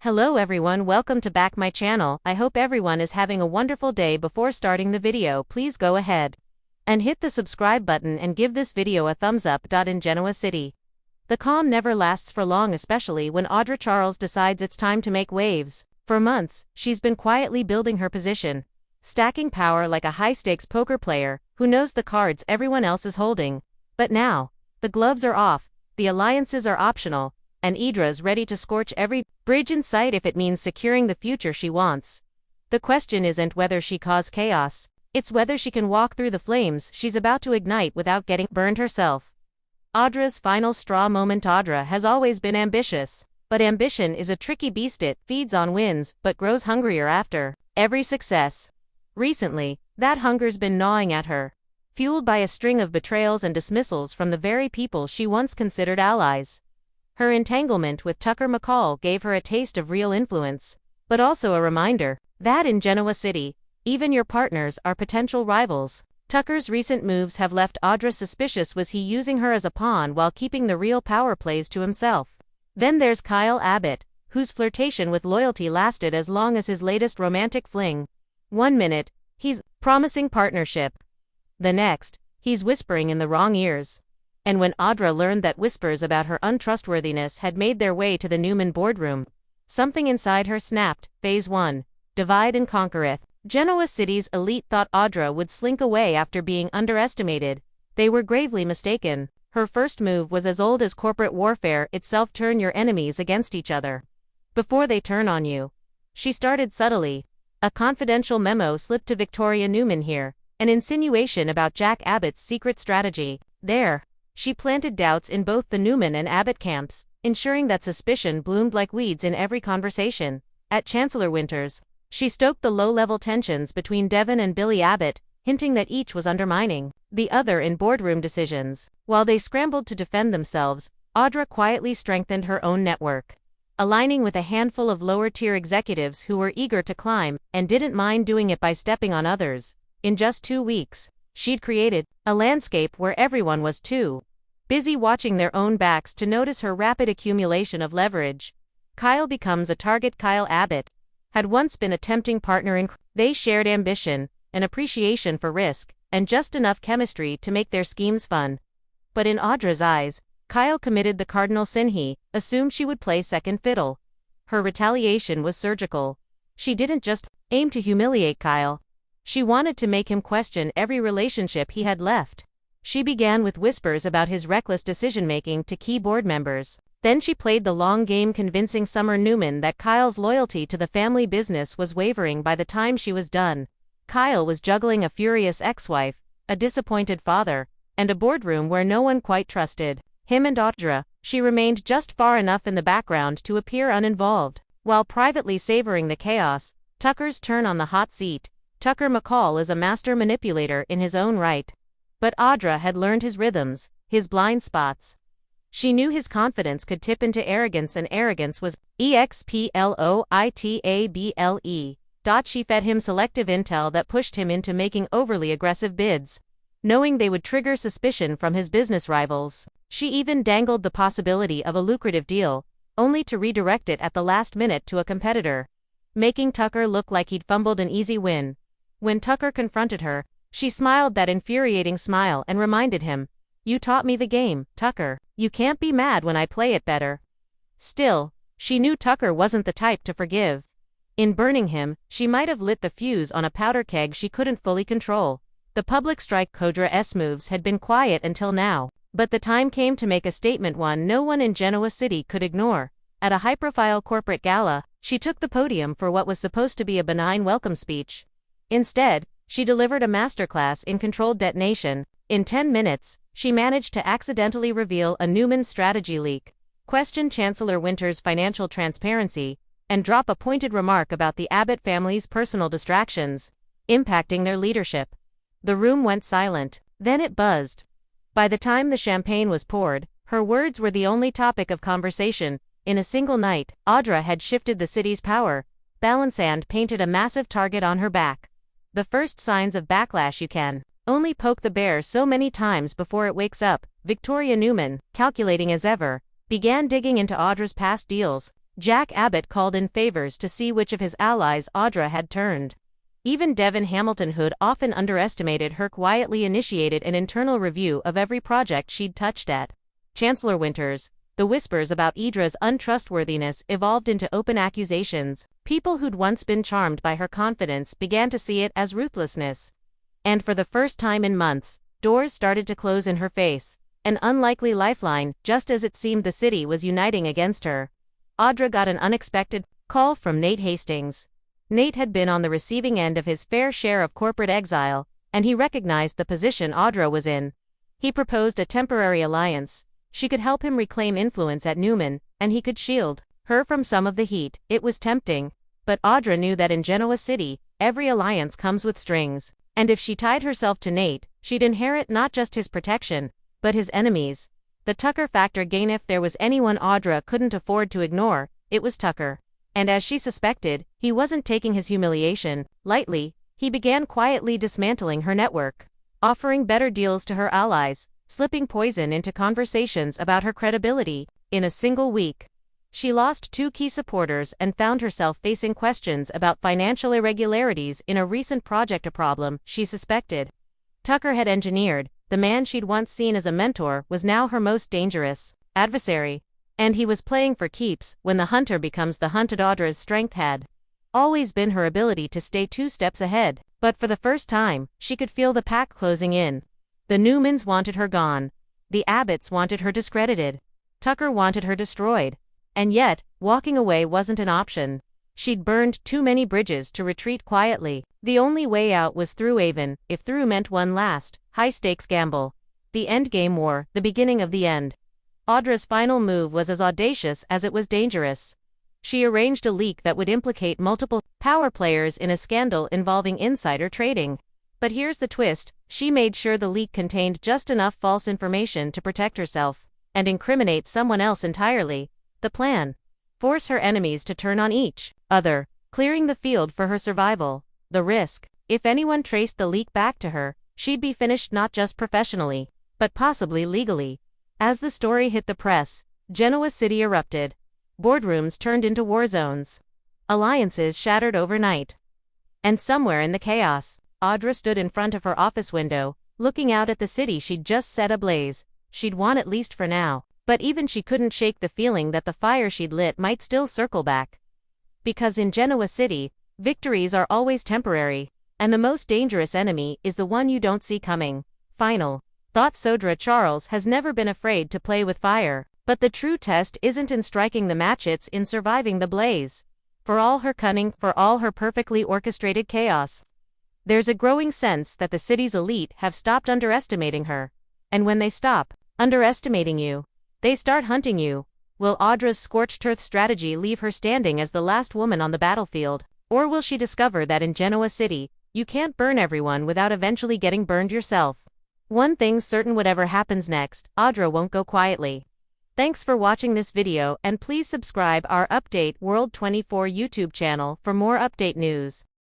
Hello everyone, welcome to back my channel. I hope everyone is having a wonderful day. Before starting the video, please go ahead and hit the subscribe button and give this video a thumbs up. In Genoa City, the calm never lasts for long, especially when Audra Charles decides it's time to make waves. For months, she's been quietly building her position, stacking power like a high-stakes poker player who knows the cards everyone else is holding. But now, the gloves are off, the alliances are optional, and Audra's ready to scorch every bridge in sight if it means securing the future she wants. The question isn't whether she cause chaos, it's whether she can walk through the flames she's about to ignite without getting burned herself. Audra's final straw moment. Audra has always been ambitious, but ambition is a tricky beast. It feeds on wins, but grows hungrier after every success. Recently, that hunger's been gnawing at her, fueled by a string of betrayals and dismissals from the very people she once considered allies. Her entanglement with Tucker McCall gave her a taste of real influence, but also a reminder that in Genoa City, even your partners are potential rivals. Tucker's recent moves have left Audra suspicious. Was he using her as a pawn while keeping the real power plays to himself? Then there's Kyle Abbott, whose flirtation with loyalty lasted as long as his latest romantic fling. One minute, he's promising partnership. The next, he's whispering in the wrong ears. And when Audra learned that whispers about her untrustworthiness had made their way to the Newman boardroom, something inside her snapped. Phase 1. Divide and conquereth. Genoa City's elite thought Audra would slink away after being underestimated. They were gravely mistaken. Her first move was as old as corporate warfare itself: turn your enemies against each other before they turn on you. She started subtly. A confidential memo slipped to Victoria Newman here, an insinuation about Jack Abbott's secret strategy. There, she planted doubts in both the Newman and Abbott camps, ensuring that suspicion bloomed like weeds in every conversation. At Chancellor Winters, she stoked the low-level tensions between Devon and Billy Abbott, hinting that each was undermining the other in boardroom decisions. While they scrambled to defend themselves, Audra quietly strengthened her own network, aligning with a handful of lower-tier executives who were eager to climb and didn't mind doing it by stepping on others. In just 2 weeks, she'd created a landscape where everyone was too busy watching their own backs to notice her rapid accumulation of leverage. Kyle becomes a target. Kyle Abbott had once been a tempting partner in they shared ambition, an appreciation for risk, and just enough chemistry to make their schemes fun. But in Audra's eyes, Kyle committed the cardinal sin. He assumed she would play second fiddle. Her retaliation was surgical. She didn't just aim to humiliate Kyle. She wanted to make him question every relationship he had left. She began with whispers about his reckless decision-making to key board members. Then she played the long game, convincing Summer Newman that Kyle's loyalty to the family business was wavering. By the time she was done, Kyle was juggling a furious ex-wife, a disappointed father, and a boardroom where no one quite trusted him and Audra. She remained just far enough in the background to appear uninvolved, while privately savoring the chaos. Tucker's turn on the hot seat. Tucker McCall is a master manipulator in his own right. But Audra had learned his rhythms, his blind spots. She knew his confidence could tip into arrogance, and arrogance was exploitable. She fed him selective intel that pushed him into making overly aggressive bids, knowing they would trigger suspicion from his business rivals. She even dangled the possibility of a lucrative deal, only to redirect it at the last minute to a competitor, making Tucker look like he'd fumbled an easy win. When Tucker confronted her, she smiled that infuriating smile and reminded him, "You taught me the game, Tucker. You can't be mad when I play it better." Still, she knew Tucker wasn't the type to forgive. In burning him, she might have lit the fuse on a powder keg she couldn't fully control. The public strike. Audra's moves had been quiet until now, but the time came to make a statement, one no one in Genoa City could ignore. At a high-profile corporate gala, she took the podium for what was supposed to be a benign welcome speech. Instead, she delivered a masterclass in controlled detonation. In 10 minutes, she managed to accidentally reveal a Newman strategy leak, question Chancellor Winters' financial transparency, and drop a pointed remark about the Abbott family's personal distractions impacting their leadership. The room went silent, then it buzzed. By the time the champagne was poured, her words were the only topic of conversation. In a single night, Audra had shifted the city's power balance and painted a massive target on her back. The first signs of backlash. You can only poke the bear so many times before it wakes up. Victoria Newman, calculating as ever, began digging into Audra's past deals. Jack Abbott called in favors to see which of his allies Audra had turned. Even Devon Hamilton Hood often underestimated her, quietly initiated an internal review of every project she'd touched at. Chancellor Winters, the whispers about Audra's untrustworthiness evolved into open accusations. People who'd once been charmed by her confidence began to see it as ruthlessness. And for the first time in months, doors started to close in her face. An unlikely lifeline, just as it seemed the city was uniting against her. Audra got an unexpected call from Nate Hastings. Nate had been on the receiving end of his fair share of corporate exile, and he recognized the position Audra was in. He proposed a temporary alliance. She could help him reclaim influence at Newman, and he could shield her from some of the heat. It was tempting, but Audra knew that in Genoa City, every alliance comes with strings, and if she tied herself to Nate, she'd inherit not just his protection, but his enemies. The Tucker factor gain. If there was anyone Audra couldn't afford to ignore, it was Tucker. And as she suspected, he wasn't taking his humiliation lightly. He began quietly dismantling her network, offering better deals to her allies, slipping poison into conversations about her credibility. In a single week, she lost 2 key supporters and found herself facing questions about financial irregularities in a recent project. A problem she suspected Tucker had engineered. The man she'd once seen as a mentor was now her most dangerous adversary. And he was playing for keeps. When the hunter becomes the hunted, Audra's strength had always been her ability to stay 2 steps ahead, but for the first time, she could feel the pack closing in. The Newmans wanted her gone. The Abbotts wanted her discredited. Tucker wanted her destroyed. And yet, walking away wasn't an option. She'd burned too many bridges to retreat quietly. The only way out was through Avon, if through meant one last, high-stakes gamble. The endgame war, the beginning of the end. Audra's final move was as audacious as it was dangerous. She arranged a leak that would implicate multiple power players in a scandal involving insider trading. But here's the twist: she made sure the leak contained just enough false information to protect herself and incriminate someone else entirely. The plan: force her enemies to turn on each other, clearing the field for her survival. The risk: if anyone traced the leak back to her, she'd be finished not just professionally, but possibly legally. As the story hit the press, Genoa City erupted. Boardrooms turned into war zones. Alliances shattered overnight. And somewhere in the chaos, Audra stood in front of her office window, looking out at the city she'd just set ablaze. She'd won, at least for now, but even she couldn't shake the feeling that the fire she'd lit might still circle back. Because in Genoa City, victories are always temporary, and the most dangerous enemy is the one you don't see coming. Final thought: Audra Charles has never been afraid to play with fire, but the true test isn't in striking the match, it's in surviving the blaze. For all her cunning, for all her perfectly orchestrated chaos, there's a growing sense that the city's elite have stopped underestimating her. And when they stop underestimating you, they start hunting you. Will Audra's scorched earth strategy leave her standing as the last woman on the battlefield? Or will she discover that in Genoa City, you can't burn everyone without eventually getting burned yourself? One thing's certain: whatever happens next, Audra won't go quietly. Thanks for watching this video, and please subscribe our Update World 24 YouTube channel for more update news.